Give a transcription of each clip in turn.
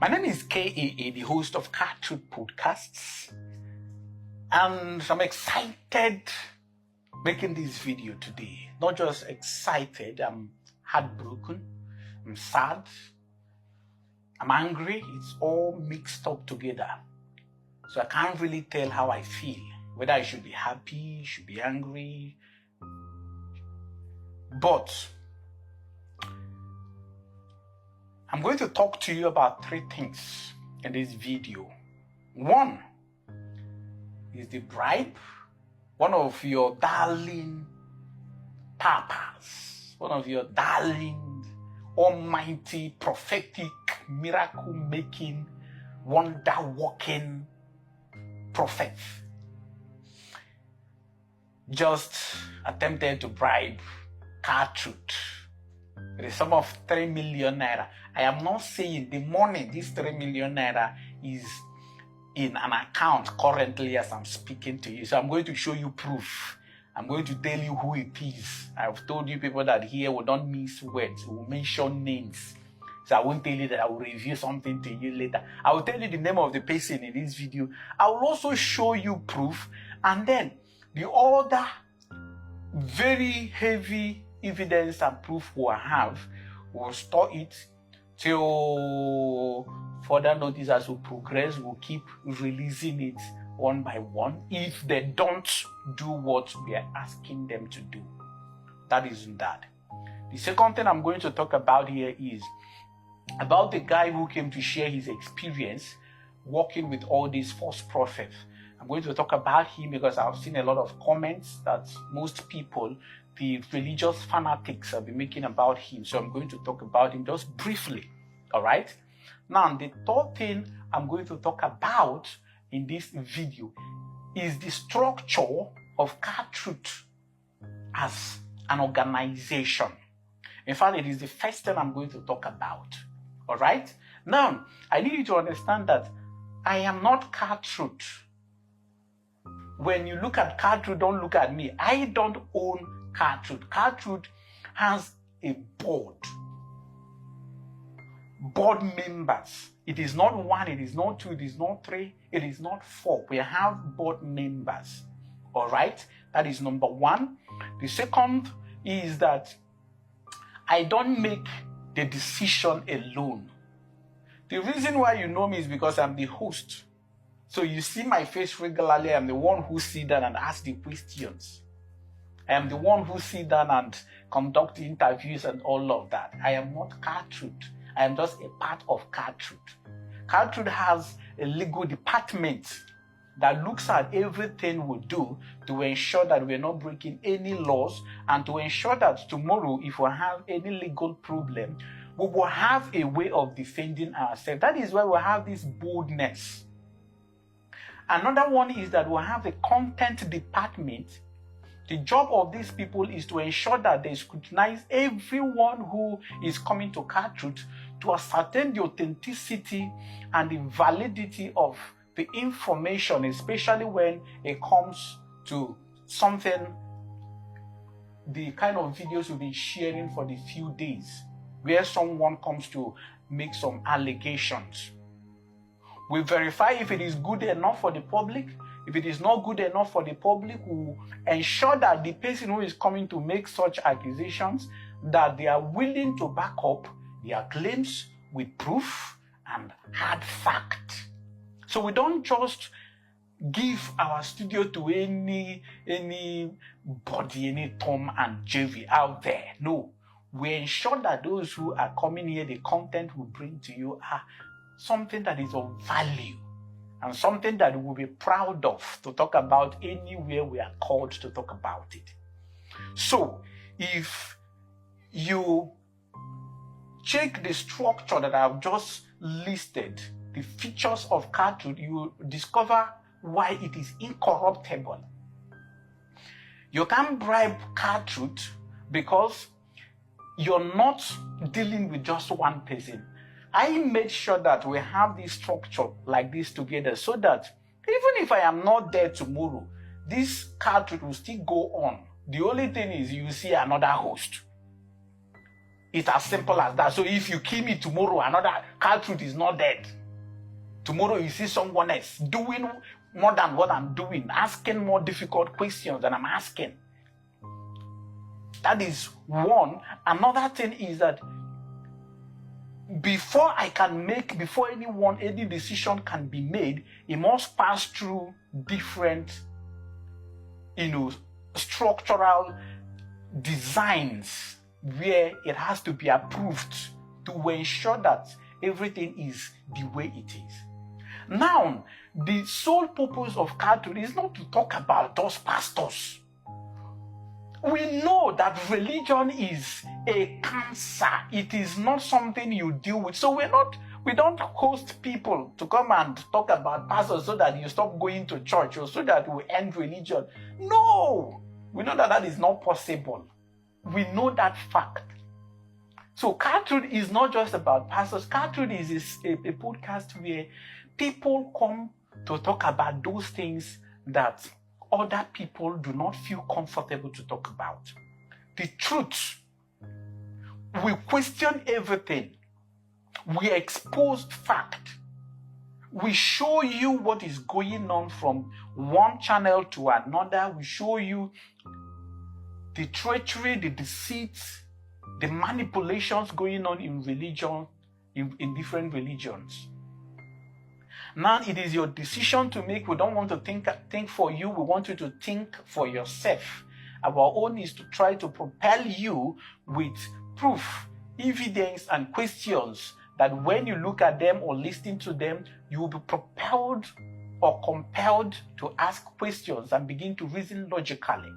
My name is KAA, the host of Car Truth Podcasts, and I'm excited making this video today. Not just excited, I'm heartbroken, I'm sad, I'm angry. It's all mixed up together. So I can't really tell how I feel, whether I should be happy, should be angry. But I'm going to talk to you about three things in this video. One is the bribe. One of your darling papas, one of your darling, almighty, prophetic, miracle-making, wonder-working prophets just attempted to bribe Car Truth. It is sum of 3 million naira. I am not saying the money, this 3 million naira, is in an account currently as I'm speaking to you. So I'm going to show you proof. I'm going to tell you who it is. I've told you people that here we don't miss words, we will mention names. So I won't tell you that I will review something to you later. I will tell you the name of the person in this video. I will also show you proof. And then the other very heavy evidence and proof we'll have, we'll store it till further notice. As we progress, we'll keep releasing it one by one if they don't do what we are asking them to do. That isn't that. The second thing I'm going to talk about here is about the guy who came to share his experience working with all these false prophets. I'm going to talk about him because I've seen a lot of comments that most people, the religious fanatics, have been making about him. So I'm going to talk about him just briefly. All right. Now, the third thing I'm going to talk about in this video is the structure of Car Truth as an organization. In fact, it is the first thing I'm going to talk about. All right. Now, I need you to understand that I am not Car Truth. When you look at Car Truth, don't look at me. I don't own Car Truth. Car Truth has a board. Board members. It is not one, it is not two, it is not three, it is not four. We have board members. All right? That is number one. The second is that I don't make the decision alone. The reason why you know me is because I'm the host. So you see my face regularly. I'm the one who sit down and ask the questions. I am the one who sit down and conduct the interviews and all of that. I am not Car Truth. I am just a part of Car Truth. Car Truth has a legal department that looks at everything we do to ensure that we're not breaking any laws and to ensure that tomorrow, if we have any legal problem, we will have a way of defending ourselves. That is why we have this boldness. Another one is that we have a content department. The job of these people is to ensure that they scrutinize everyone who is coming to Car Truth to ascertain the authenticity and the validity of the information, especially when it comes to something, the kind of videos we've been sharing for the few days, where someone comes to make some allegations. We verify if it is good enough for the public. If it is not good enough for the public, we will ensure that the person who is coming to make such accusations, that they are willing to back up their claims with proof and hard fact. So we don't just give our studio to anybody, any Tom and Jerry out there. No, we ensure that those who are coming here, the content we bring to you are something that is of value and something that we'll be proud of to talk about anywhere we are called to talk about it. So, if you check the structure that I've just listed, the features of Car Truth, you discover why it is incorruptible. You can't bribe Car Truth because you're not dealing with just one person. I made sure that we have this structure like this together so that even if I am not there tomorrow, this Car Truth will still go on. The only thing is you see another host. It's as simple as that. So if you kill me tomorrow, another Carl Truth is not dead. Tomorrow you see someone else doing more than what I'm doing, asking more difficult questions than I'm asking. That is one. Another thing is that before any decision can be made, it must pass through different, structural designs where it has to be approved to ensure that everything is the way it is. Now, the sole purpose of Carl Truth is not to talk about those pastors. We know that religion is a cancer. It is not something you deal with. So we don't host people to come and talk about pastors so that you stop going to church or so that we end religion. No, we know that is not possible. We know that fact. So Carl Truth is not just about pastors. Carl Truth is a podcast where people come to talk about those things that other people do not feel comfortable to talk about. The truth. We question everything. We expose fact. We show you what is going on from one channel to another. We show you the treachery, the deceit, the manipulations going on in religion, in different religions. Now it is your decision to make. We don't want to think for you. We want you to think for yourself. Our own is to try to propel you with proof, evidence, and questions that when you look at them or listen to them, you will be propelled or compelled to ask questions and begin to reason logically.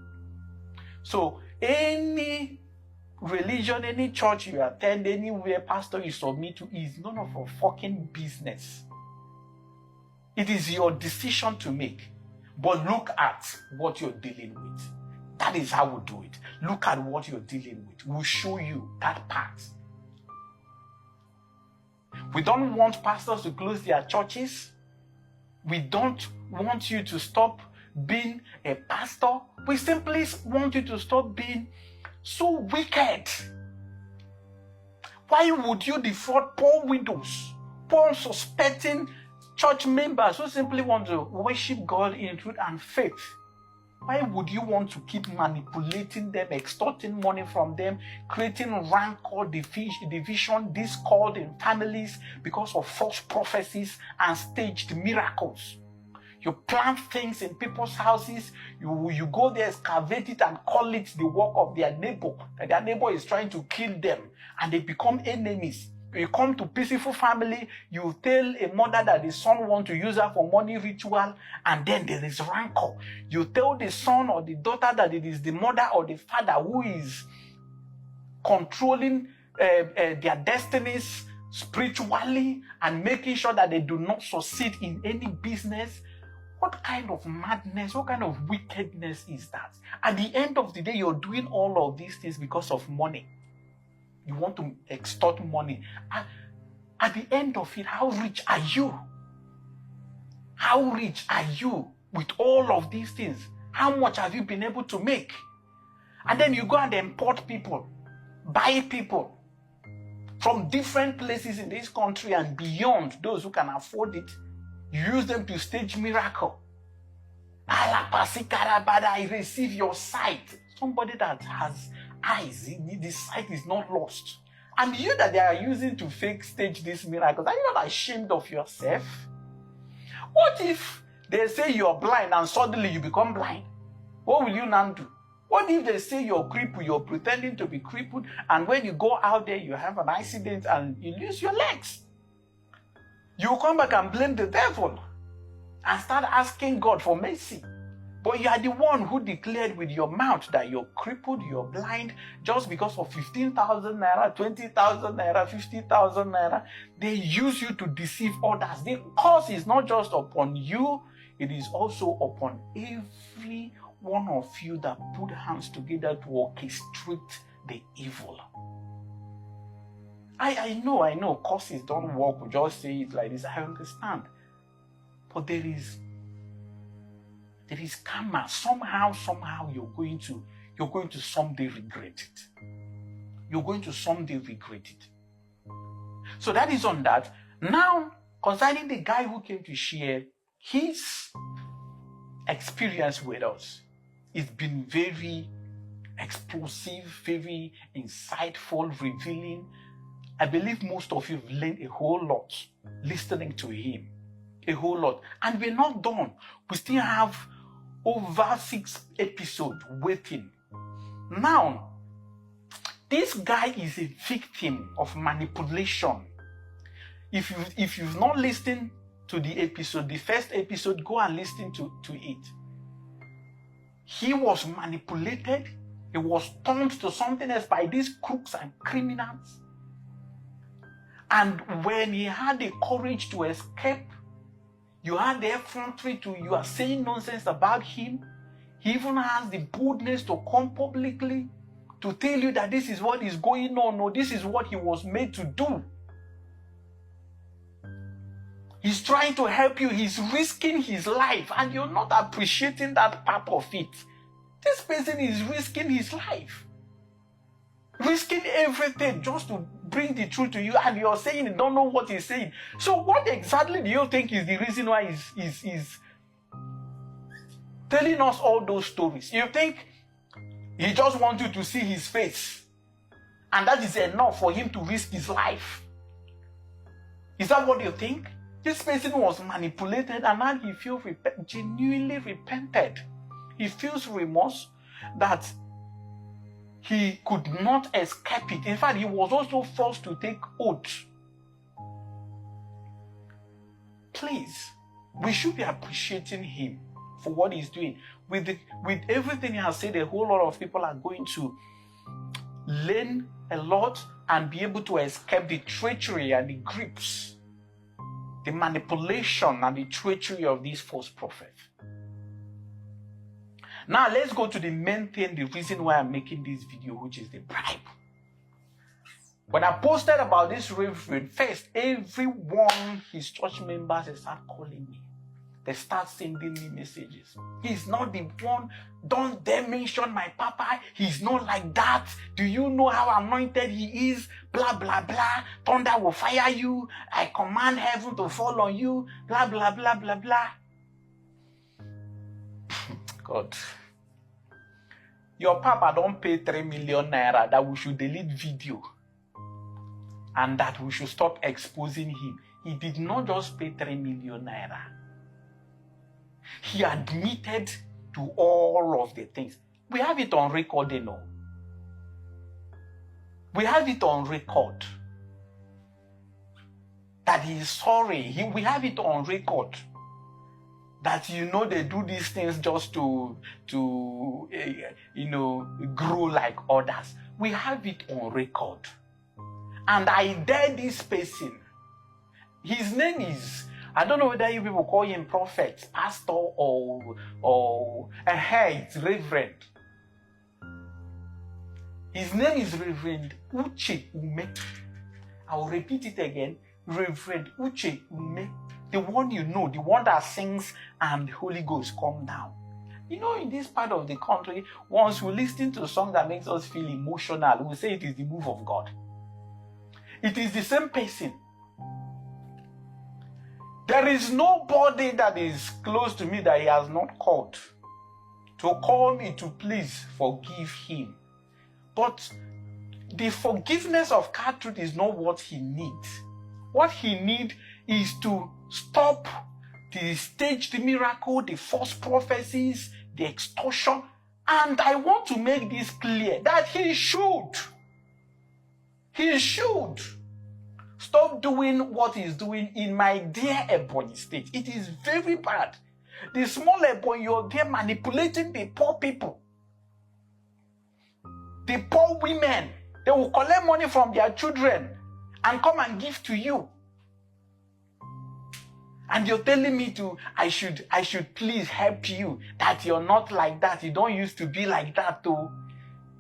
So any religion, any church you attend, anywhere pastor you submit to is none of your fucking business. It is your decision to make. But look at what you're dealing with. That is how we do it. Look at what you're dealing with. We'll show you that part. We don't want pastors to close their churches. We don't want you to stop being a pastor. We simply want you to stop being so wicked. Why would you defraud poor widows, poor unsuspecting church members who simply want to worship God in truth and faith? Why would you want to keep manipulating them, extorting money from them, creating rancor, division, discord in families because of false prophecies and staged miracles? You plant things in people's houses, you go there, excavate it, and call it the work of their neighbor. That their neighbor is trying to kill them, and they become enemies. You come to peaceful family, you tell a mother that the son wants to use her for money ritual, and then there is rancor. You tell the son or the daughter that it is the mother or the father who is controlling their destinies spiritually and making sure that they do not succeed in any business. What kind of madness, what kind of wickedness is that? At the end of the day, you're doing all of these things because of money. You want to extort money. At the end of it, how rich are you? How rich are you with all of these things? How much have you been able to make? And then you go and import people, buy people from different places in this country and beyond, those who can afford it. You use them to stage miracle. I receive your sight. Somebody that has eyes, the sight is not lost. And you that they are using to fake stage these miracles, are you not ashamed of yourself? What if they say you're blind and suddenly you become blind? What will you now do? What if they say you're crippled, you're pretending to be crippled, and when you go out there, you have an accident and you lose your legs? You come back and blame the devil and start asking God for mercy. But you are the one who declared with your mouth that you're crippled, you're blind, just because of 15,000 naira, 20,000 naira, 50,000 naira. They use you to deceive others. The curse is not just upon you, it is also upon every one of you that put hands together to orchestrate the evil. I know, curses don't work. We just say it like this. I understand. But there is karma. Somehow, you're going to someday regret it. you're going to someday regret it. So that is on that. Now, concerning the guy who came to share his experience with us, it's been very explosive, very insightful, revealing. I believe most of you have learned a whole lot listening to him. A whole lot. And we're not done. We still have over 6 episodes waiting. Now, this guy is a victim of manipulation. If you've not listened to the episode, the first episode, go and listen to it. He was manipulated. He was turned to something else by these crooks and criminals. And when he had the courage to escape, you had the effrontery to, you are saying nonsense about him. He even has the boldness to come publicly to tell you that this is what is going on, or this is what he was made to do. He's trying to help you. He's risking his life, and you're not appreciating that part of it. This person is risking his life. Risking everything just to bring the truth to you, and you're saying you don't know what he's saying. So what exactly do you think is the reason why he's telling us all those stories? You think he just wants you to see his face, and that is enough for him to risk his life? Is that what you think? This person was manipulated, and now he feels genuinely repented. He feels remorse that he could not escape it. In fact, he was also forced to take oath. Please, we should be appreciating him for what he's doing. With everything he has said, a whole lot of people are going to learn a lot and be able to escape the treachery and the grips, the manipulation and the treachery of these false prophets. Now, let's go to the main thing, the reason why I'm making this video, which is the bribe. When I posted about this reverend, first, everyone, his church members, they start calling me. They start sending me messages. He's not the one. Don't dare mention my papa. He's not like that. Do you know how anointed he is? Blah, blah, blah. Thunder will fire you. I command heaven to fall on you. Blah, blah, blah, blah, blah. God. Your papa don't pay 3 million naira that we should delete video and that we should stop exposing him. He did not just pay 3 million naira. He admitted to all of the things. We have it on record, you know. We have it on record that he is sorry. We have it on record that, you know, they do these things just to grow like others. We have it on record. And I dare this person. His name is, I don't know whether you people call him prophet, pastor, or it's Reverend. His name is Reverend Uche Ume. I will repeat it again. Reverend Uche Ume. The one you know, the one that sings and the Holy Ghost come down. You know, in this part of the country, once we listen to a song that makes us feel emotional, we say it is the move of God. It is the same person. There is nobody that is close to me that he has not called to call me to please forgive him. But the forgiveness of Gertrude is not what he needs. What he needs is to stop the staged miracle, the false prophecies, the extortion. And I want to make this clear that he should stop doing what he's doing in my dear Ebonyi state. It is very bad. The small Ebonyi, you're there manipulating the poor people. The poor women, they will collect money from their children and come and give to you. And you're telling me I should please help you, that you're not like that. You don't used to be like that too.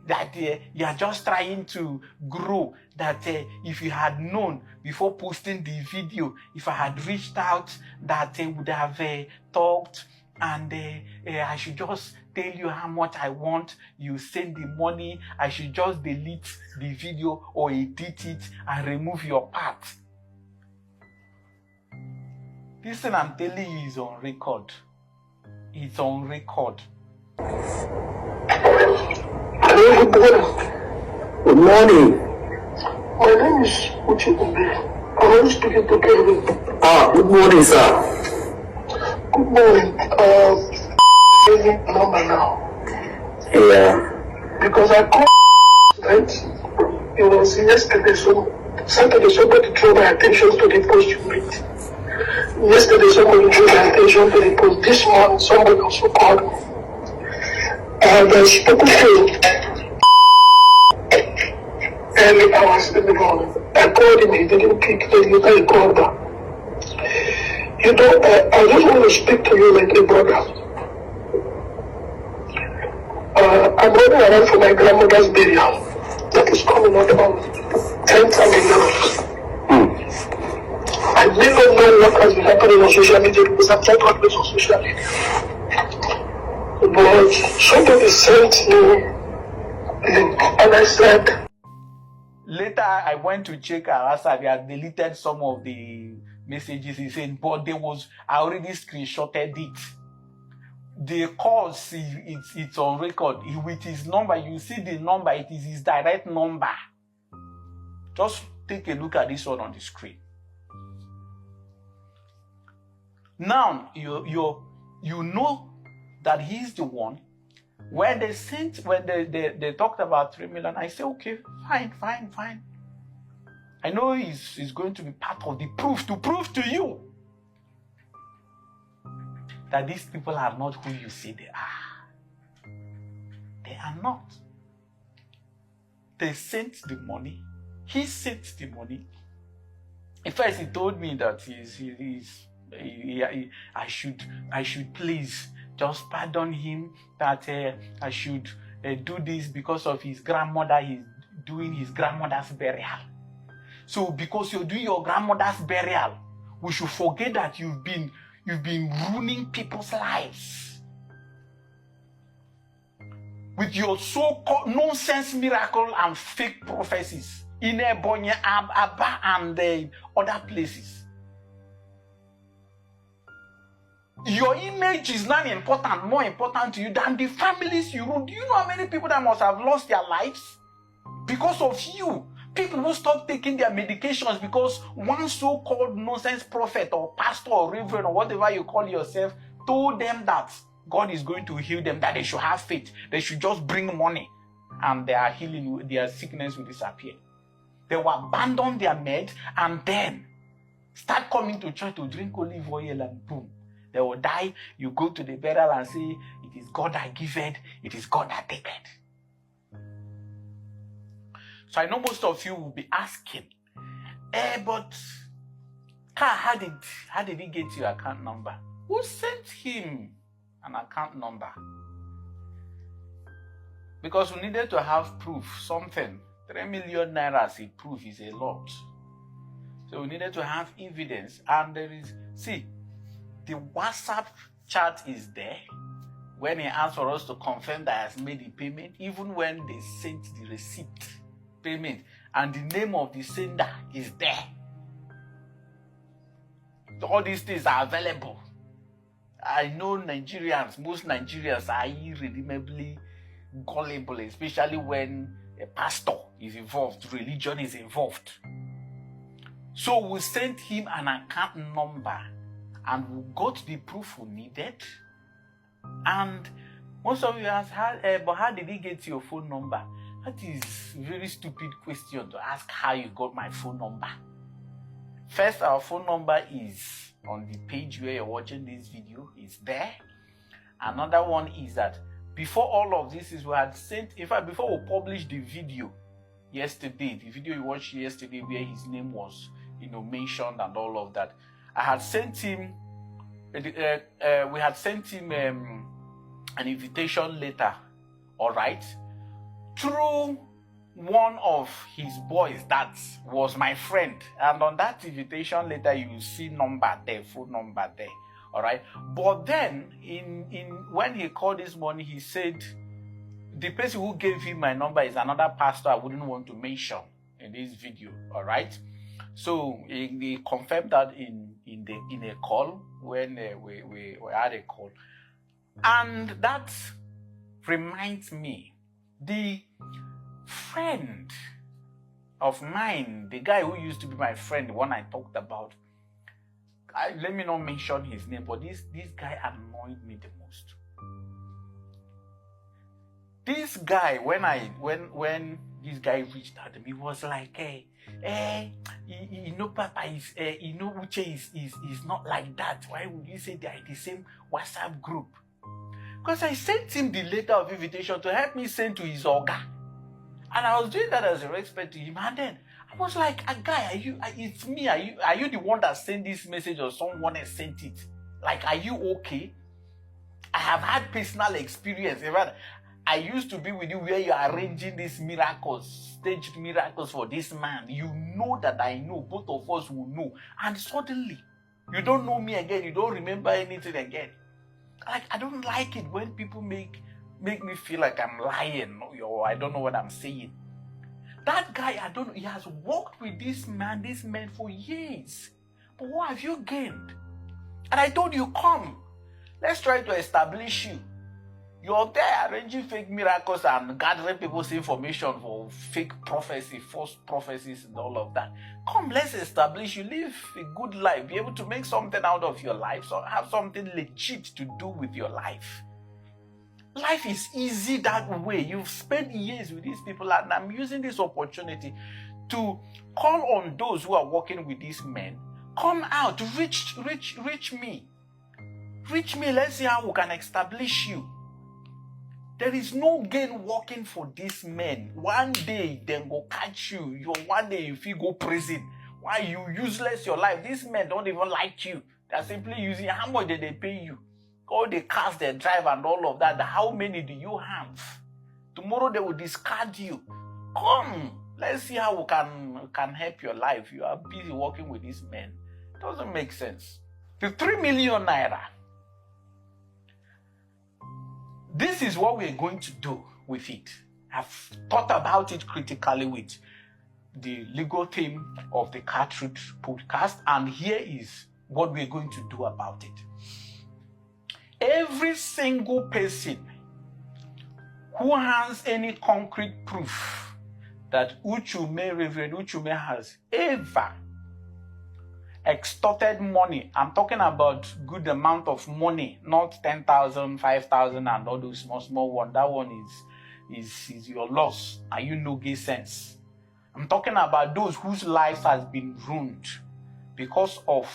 That you are just trying to grow. That if you had known before posting the video, if I had reached out, that would have talked and I should just tell you how much I want, you send the money, I should just delete the video or edit it and remove your part. This thing I'm telling you is on record. It's on record. Hello, good morning. My name is Uche Umbe. I'm speaking to Kevin. Good morning, sir. Good morning. Using number now. Yeah. Because I called right. It was yesterday, Saturday, somebody drew my attention to the post you made. Yesterday, somebody drew my attention to the post. This morning, somebody also called me. And I spoke to him early hours in the morning. I called him, he didn't pick, then later he called back. You know, I just want to speak to you like a brother. I'm running around for my grandmother's burial. That is coming up on 10th and 11th. I never know what has been happening on social media because I'm not always on social media. But somebody sent me a link and I said... Later, I went to check Arasa. They had deleted some of the messages he sent, but I already screenshotted it. The cause, it's on record. With his number, you see the number, it is his direct number. Just take a look at this one on the screen. Now, you know that he's the one. When they talked about 3 million, I said, okay, fine. I know he's going to be part of the proof to prove to you that these people are not who you say they are. They are not. They sent the money. He sent the money. In fact, he told me that I should please just pardon him, that I should do this because of his grandmother. He's doing his grandmother's burial. So because you're doing your grandmother's burial, we should forget that you've been ruining people's lives with your so-called nonsense miracle and fake prophecies in Ebonyi, Aba, and other places. Your image is not important, more important to you than the families you rule. Do you know how many people that must have lost their lives because of you? People who stop taking their medications because one so-called nonsense prophet or pastor or reverend or whatever you call yourself told them that God is going to heal them, that they should have faith, they should just bring money and their healing, their sickness will disappear. They will abandon their meds and then start coming to church to drink olive oil and boom. They will die. You go to the burial and say, it is God that giveth, it is God that taketh. So I know most of you will be asking, but how did he get your account number? Who sent him an account number? Because we needed to have proof, something. 3 million naira as a proof is a lot. So we needed to have evidence. And there is, see, the WhatsApp chat is there. When he asked for us to confirm that he has made the payment, even when they sent the receipt payment, and the name of the sender is there. All these things are available. I know Nigerians, most Nigerians are irredeemably gullible, especially when a pastor is involved, religion is involved. So we sent him an account number and we got the proof we needed. And most of you ask, but how did he get your phone number? That is a very stupid question to ask how you got my phone number. First, our phone number is on the page where you're watching this video. It's there. Another one is that before all of this is we had sent, in fact, before we published the video yesterday, the video you watched yesterday where his name was, mentioned and all of that, I had sent him, we had sent him an invitation letter, all right, through one of his boys that was my friend. And on that invitation letter, you will see number there, phone number there. All right. But then when he called this morning, he said the person who gave him my number is another pastor I wouldn't want to mention in this video. All right. So he confirmed that in a call when we had a call. And that reminds me, the friend of mine, the guy who used to be my friend, the one I talked about, let me not mention his name, but this guy annoyed me the most. This guy, when this guy reached out to me, he was like, you know, Papa, you know, Uche is not like that. Why would you say they are in the same WhatsApp group? Because I sent him the letter of invitation to help me send to his orga. And I was doing that as a respect to him. And then I was like, a guy, it's me. Are you the one that sent this message or someone else sent it? Like, are you okay? I have had personal experience. I used to be with you where you are arranging these miracles, staged miracles for this man. You know that I know. Both of us will know. And suddenly, you don't know me again. You don't remember anything again. Like, I don't like it when people make me feel like I'm lying or I don't know what I'm saying. That guy, I don't know, he has worked with this man for years. But what have you gained? And I told you, come, let's try to establish you. You're there arranging fake miracles and gathering people's information for fake prophecy, false prophecies and all of that. Come, let's establish you. Live a good life. Be able to make something out of your life. So have something legit to do with your life. Life is easy that way. You've spent years with these people, and I'm using this opportunity to call on those who are working with these men. Come out, reach me. Reach me, let's see how we can establish you. There is no gain working for these men. One day, they go catch you. One day, if you go prison, why you useless your life? These men don't even like you. They're simply using how much did they pay you? All the cars they drive and all of that. How many do you have? Tomorrow, they will discard you. Come, let's see how we can help your life. You are busy working with these men. It doesn't make sense. The 3 million naira. This is what we're going to do with it. I've thought about it critically with the legal team of the Cartridge podcast, and here is what we're going to do about it. Every single person who has any concrete proof that Reverend Uchume has ever extorted money. I'm talking about good amount of money, not 10,000, 5,000 and all those small one. That one is your loss and you no get sense. I'm talking about those whose lives has been ruined because of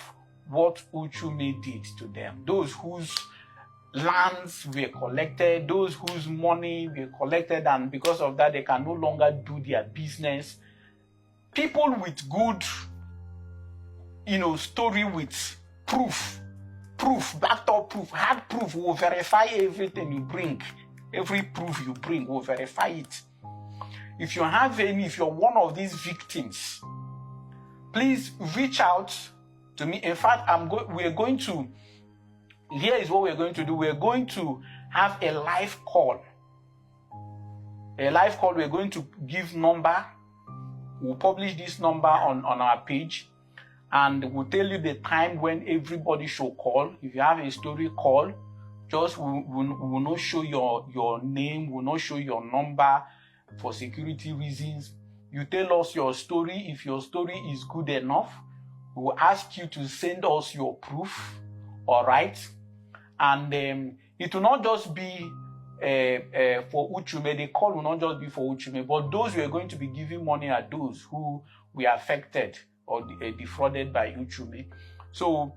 what Uchume did to them. Those whose lands were collected, those whose money were collected, and because of that they can no longer do their business. People with good story with proof, backed up proof, hard proof will verify everything you bring. Every proof you bring will verify it. If you're one of these victims, please reach out to me. In fact, here is what we're going to do. We're going to have a live call. We're going to give number. We'll publish this number on our page. And we'll tell you the time when everybody should call. If you have a story, call. Just we will not show your name, we'll not show your number for security reasons. You tell us your story. If your story is good enough, we'll ask you to send us your proof. All right? And it will not just be for Uchume. The call will not just be for Uchume, but those we are going to be giving money are those who were affected or defrauded by Uchume. So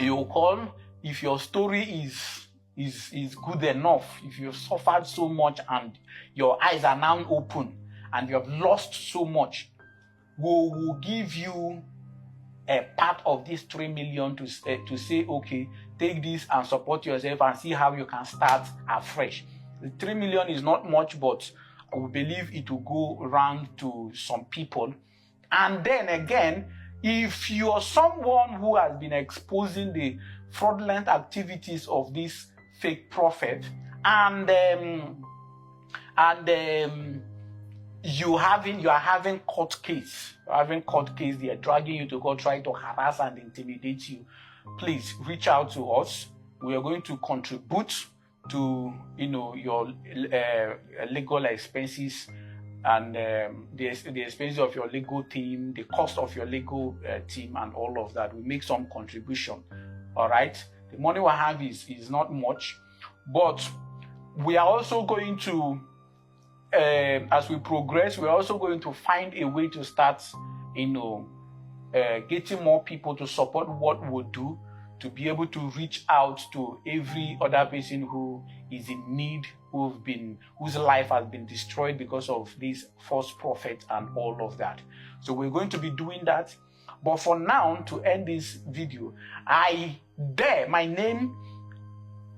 you call if your story is good enough, if you've suffered so much and your eyes are now open and you have lost so much, we will give you a part of this 3 million to say, okay, take this and support yourself and see how you can start afresh. The 3 million is not much, but I believe it will go around to some people. And then again, if you're someone who has been exposing the fraudulent activities of this fake prophet, and you are having court case, they are dragging you to court, trying to harass and intimidate you, please reach out to us. We are going to contribute to your legal expenses and the expenses of your legal team, the cost of your legal team, and all of that. We make some contribution. All right, the money we have is not much, but we are also going to, as we progress, we're also going to find a way to start, getting more people to support what we do, to be able to reach out to every other person who is in need, whose life has been destroyed because of this false prophet and all of that. So we're going to be doing that. But for now, to end this video, I dare, my name,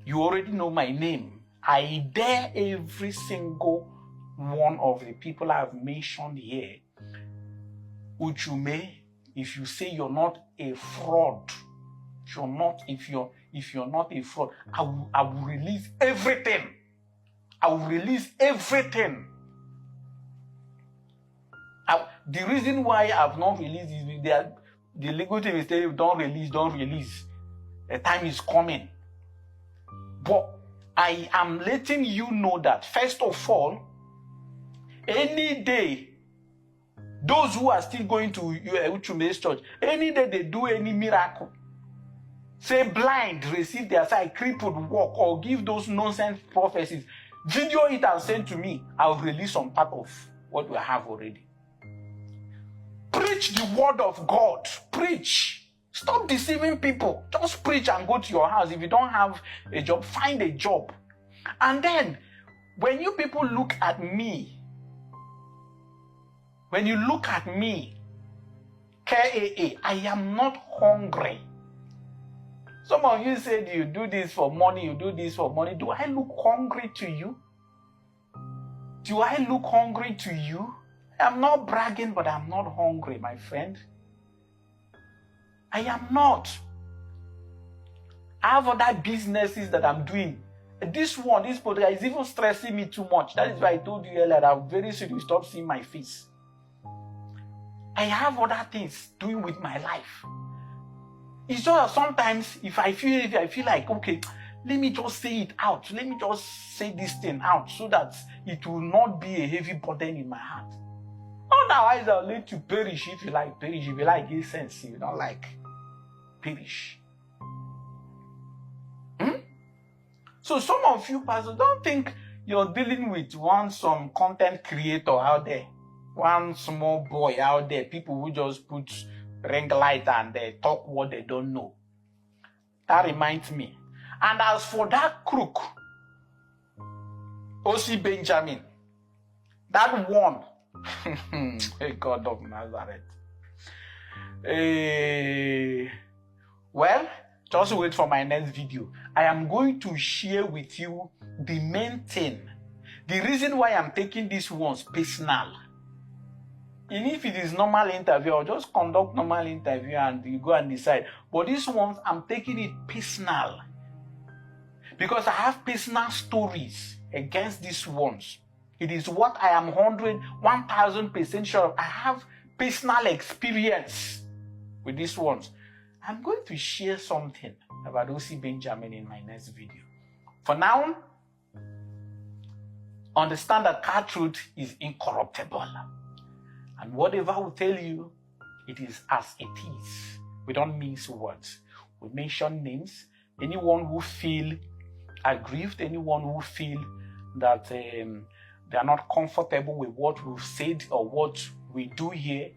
you already know my name. I dare every single one of the people I've mentioned here, Uchume, if you say you're not a fraud, if you're not a fraud, I will release everything. I will release everything. The reason why I've not released is the legal team is telling you, don't release. The time is coming. But I am letting you know that, first of all, any day, those who are still going to Uchume's church, any day they do any miracle, say blind, receive their sight, crippled, walk, or give those nonsense prophecies, video it and send to me. I'll release some part of what we have already. Preach the word of God. Preach. Stop deceiving people. Just preach and go to your house. If you don't have a job, find a job. And then, when you people look at me, KAA, I am not hungry. Some of you said you do this for money, Do I look hungry to you? I'm not bragging, but I'm not hungry, my friend. I am not. I have other businesses that I'm doing. This podcast is even stressing me too much. That is why I told you earlier that very soon you stop seeing my face. I have other things doing with my life. It's just that sometimes if I feel like, okay, let me just say it out. Let me just say this thing out so that it will not be a heavy burden in my heart. Otherwise, I'll let you perish if you like perish. If you like, give sense. If you don't like, perish. So some of you pastors don't think you're dealing with some content creator out there, one small boy out there, people who just put ring light and they talk what they don't know. That reminds me. And as for that crook, O.C. Benjamin, that one, hey God of Nazareth. Well, just wait for my next video. I am going to share with you the main thing. The reason why I'm taking these ones personal. And if it is normal interview, I'll just conduct normal interview and you go and decide. But these ones, I'm taking it personal. Because I have personal stories against these ones. It is what I am 1,000% sure of. I have personal experience with these ones. I'm going to share something about O.C. Benjamin in my next video. For now, understand that car truth is incorruptible. And whatever we tell you, it is as it is. We don't mince words. We mention names. Anyone who feel aggrieved, anyone who feel that they are not comfortable with what we've said or what we do here,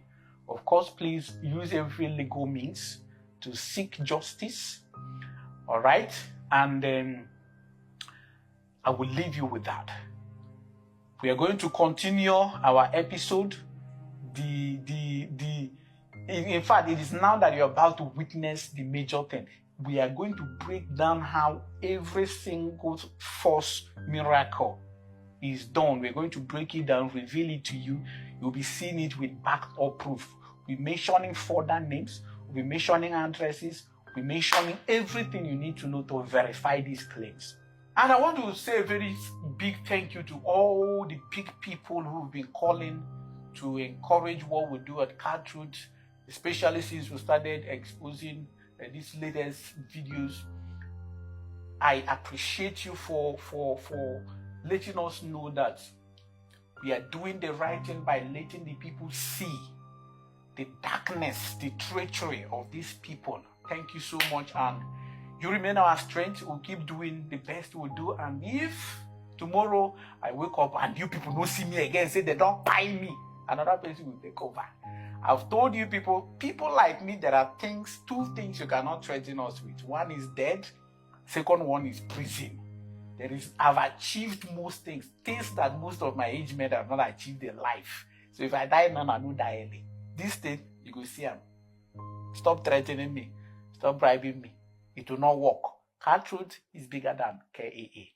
of course, please use every legal means to seek justice. All right? And I will leave you with that. We are going to continue our episode. In fact, it is now that you're about to witness the major thing. We are going to break down how every single false miracle is done. We're going to break it down, reveal it to you. You'll be seeing it with backed up proof. We'll be mentioning further names. We'll be mentioning addresses. We'll be mentioning everything you need to know to verify these claims. And I want to say a very big thank you to all the big people who've been calling to encourage what we do at CarTruth, especially since we started exposing these latest videos. I appreciate you for letting us know that we are doing the right thing by letting the people see the darkness, the treachery of these people. Thank you so much, and you remain our strength. We'll keep doing the best we'll do, and if tomorrow I wake up and you people don't see me again, say they don't buy me, another person will take over. I've told you people like me, there are two things you cannot threaten us with. One is death, second one is prison. I've achieved most things that most of my age men have not achieved in life. So if I die now, I don't die early. This thing, you go see them. Stop threatening me. Stop bribing me. It will not work. CarTruth is bigger than KAA.